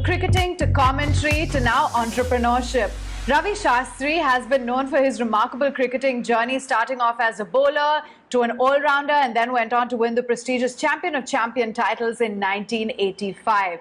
From cricketing to commentary to now entrepreneurship, Ravi Shastri has been known for his remarkable cricketing journey, starting off as a bowler to an all-rounder and then went on to win the prestigious Champion of Champion titles in 1985.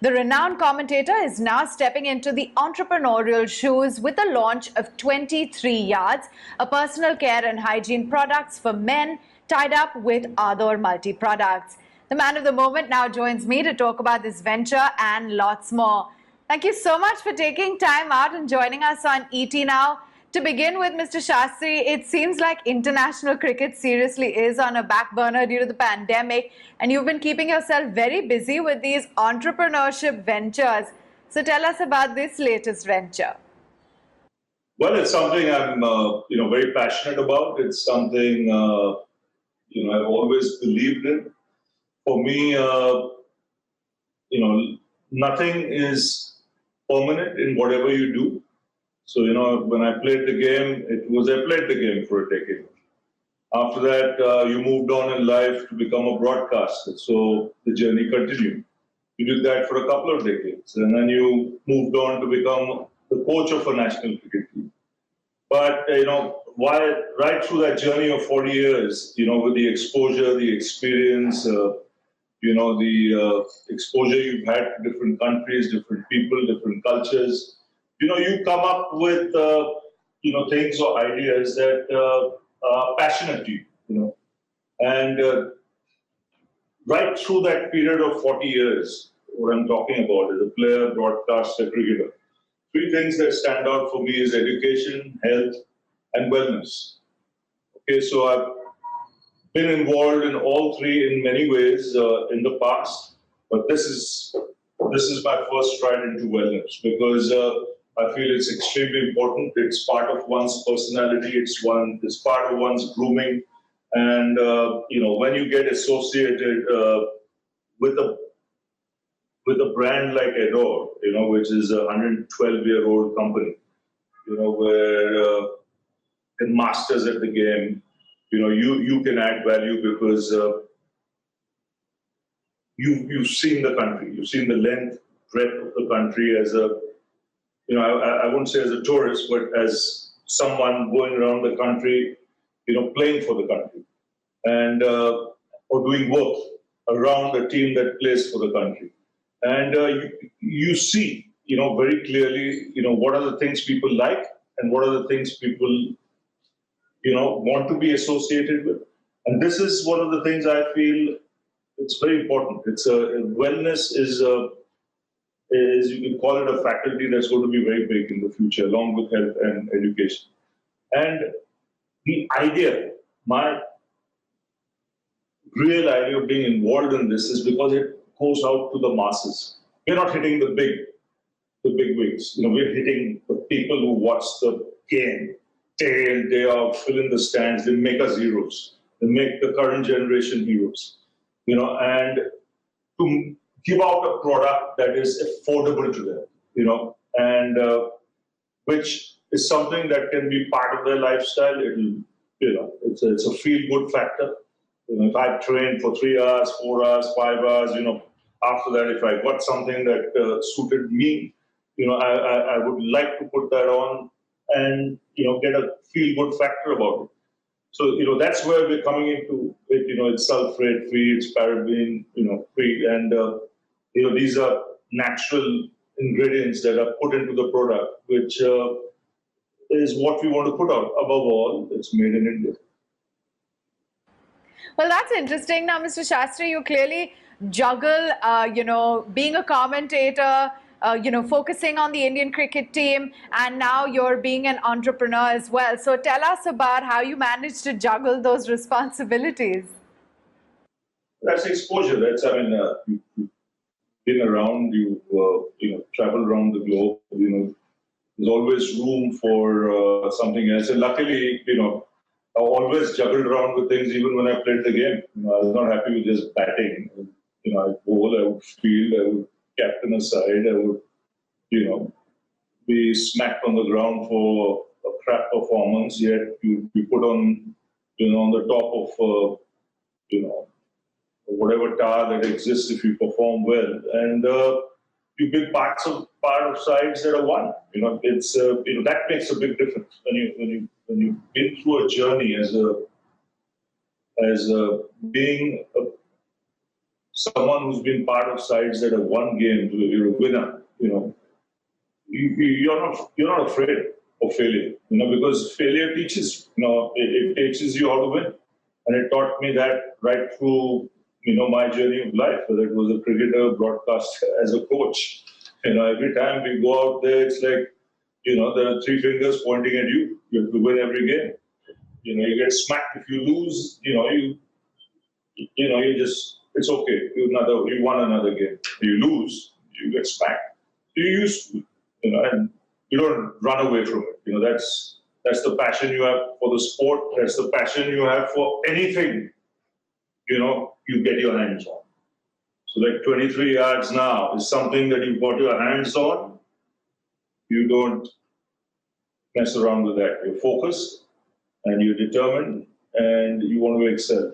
The renowned commentator is now stepping into the entrepreneurial shoes with the launch of 23 Yards, a personal care and hygiene products for men tied up with other multi-products. The man of the moment now joins me to talk about this venture and lots more. Thank you so much for taking time out and joining us on ET Now. To begin with, Mr. Shastri, it seems like international cricket seriously is on a back burner due to the pandemic, and you've been keeping yourself very busy with these entrepreneurship ventures. So tell us about this latest venture. Well, it's something I'm, very passionate about. It's something, I've always believed in. For me, nothing is permanent in whatever you do. So, when I played the game, I played the game for a decade. After that, you moved on in life to become a broadcaster. So the journey continued. You did that for a couple of decades. And then you moved on to become the coach of a national cricket team. But, right through that journey of 40 years, with the exposure, the experience, the exposure you've had to different countries, different people, different cultures, you come up with, things or ideas that are passionate to you, And right through that period of 40 years, what I'm talking about is a player, broadcaster, cricketer. Three things that stand out for me is education, health, and wellness. Okay, so I've been involved in all three in many ways in the past, but this is my first stride into wellness because I feel it's extremely important. It's part of one's personality. It's part of one's grooming, and when you get associated with a brand like Adore, which is a 112-year-old company, where the masters at the game. You can add value because you've seen the country, you've seen the length, breadth of the country as I wouldn't say as a tourist, but as someone going around the country, playing for the country and or doing work around a team that plays for the country. And you see, very clearly, what are the things people like and what are the things people want to be associated with. And this is one of the things I feel it's very important. Wellness is you can call it a faculty that's going to be very big in the future, along with health and education. And the idea, my real idea of being involved in this is because it goes out to the masses. We're not hitting the big wigs. We're hitting the people who watch the game day in, day out, fill in the stands. They make us heroes. They make the current generation heroes. And to give out a product that is affordable to them, and which is something that can be part of their lifestyle. It's a feel-good factor. If I trained for 3 hours, 4 hours, 5 hours, after that, if I got something that suited me, I would like to put that on and get a feel-good factor about it. So that's where we're coming into it. It's sulfate free, it's paraben free, and these are natural ingredients that are put into the product, which is what we want to put out. Above all, it's made in India. Well, that's interesting. Now, Mr. Shastri, you clearly juggle, being a commentator, focusing on the Indian cricket team, and now you're being an entrepreneur as well. So tell us about how you managed to juggle those responsibilities. That's exposure. You've been around, you've traveled around the globe, there's always room for something else. And luckily, I always juggled around with things even when I played the game. I was not happy with just batting. I'd bowl, I would field, I would captain a side, I would, be smacked on the ground for a crap performance, yet you put on, on the top of, whatever tower that exists if you perform well. And you've been part of sides that are won. It's that makes a big difference when you've been through a journey as being someone who's been part of sides that have won games. You're a winner. You're not afraid of failure. Because failure teaches. It teaches you how to win, and it taught me that right through my journey of life, whether it was a cricketer, broadcaster, as a coach. Every time we go out there, it's like, there are three fingers pointing at you. You have to win every game. You get smacked if you lose. It's okay. You won another game. You lose, you get smacked. You're used to it, and you don't run away from it. That's the passion you have for the sport. That's the passion you have for anything, you get your hands on. So like 23 yards now is something that you've got your hands on. You don't mess around with that. You're focused and you're determined and you want to excel.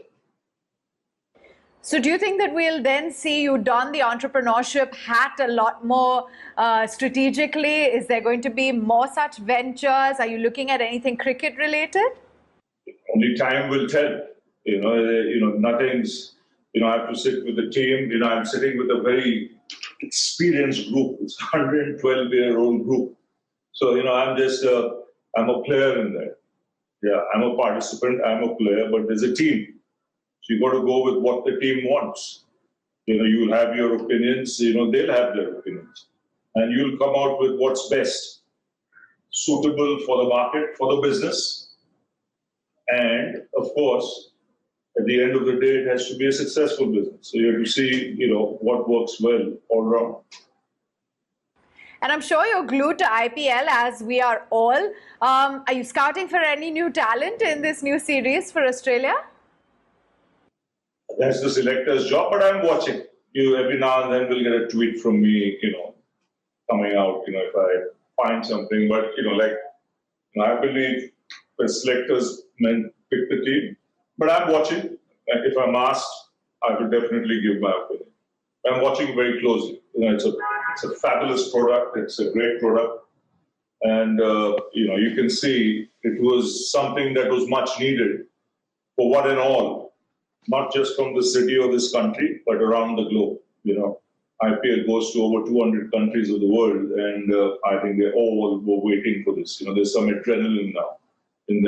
So do you think that we'll then see you don the entrepreneurship hat a lot more strategically? Is there going to be more such ventures? Are you looking at anything cricket related? Only time will tell. Nothing's, I have to sit with the team. I'm sitting with a very experienced group. It's a 112-year-old group. So, I'm a player in there. Yeah, I'm a participant, I'm a player, but there's a team. So you got to go with what the team wants. You'll have your opinions, they'll have their opinions. And you'll come out with what's best, suitable for the market, for the business. And of course, at the end of the day, it has to be a successful business. So you have to see, what works well all around. And I'm sure you're glued to IPL, as we are all. Are you scouting for any new talent in this new series for Australia? That's the selector's job, but I'm watching. Every now and then we'll get a tweet from me, coming out, if I find something. But, I believe the selectors men pick the team. But I'm watching. If I'm asked, I will definitely give my opinion. I'm watching very closely. It's a fabulous product. It's a great product. And, you can see it was something that was much needed for one and all, not just from the city or this country, but around the globe. IPL goes to over 200 countries of the world, and I think they all were waiting for this. There's some adrenaline now in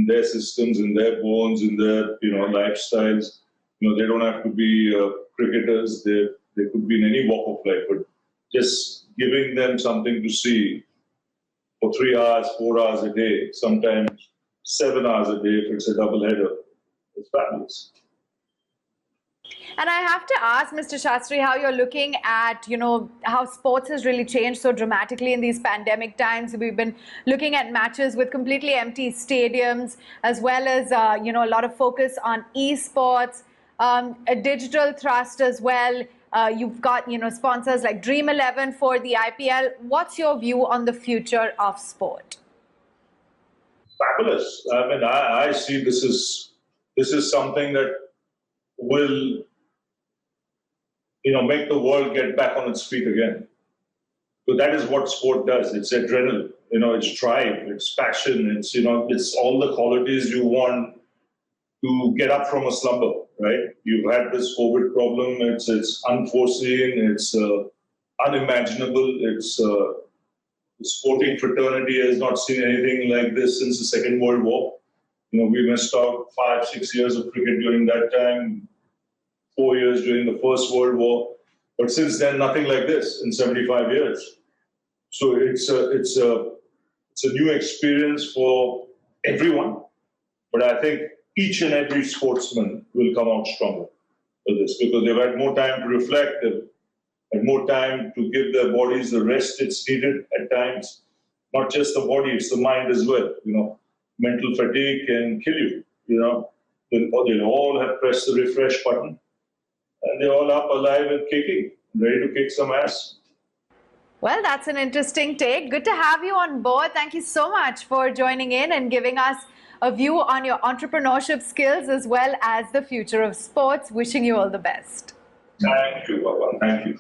their systems, in their bones, in their lifestyles. They don't have to be cricketers. They could be in any walk of life, but just giving them something to see for 3 hours, 4 hours a day, sometimes 7 hours a day if it's a double header. It's fabulous. And I have to ask, Mr. Shastri, how you're looking at, how sports has really changed so dramatically in these pandemic times. We've been looking at matches with completely empty stadiums, as well as, a lot of focus on esports, a digital thrust as well. You've got, sponsors like Dream 11 for the IPL. What's your view on the future of sport? Fabulous. I mean, I see this is something that will, make the world get back on its feet again. So that is what sport does. It's adrenaline, it's drive, it's passion, it's all the qualities you want to get up from a slumber, right? You've had this COVID problem. It's unforeseen. It's unimaginable. The sporting fraternity has not seen anything like this since the Second World War. We missed out 5-6 years of cricket during that time, 4 years during the First World War. But since then, nothing like this in 75 years. So it's a new experience for everyone. But I think each and every sportsman will come out stronger for this because they've had more time to reflect, they've had more time to give their bodies the rest it's needed at times. Not just the body, it's the mind as well. Mental fatigue can kill you. They all have pressed the refresh button and they're all up, alive and kicking, ready to kick some ass. Well, that's an interesting take. Good to have you on board. Thank you so much for joining in and giving us a view on your entrepreneurship skills as well as the future of sports. Wishing you all the best. Thank you, Baba. Thank you.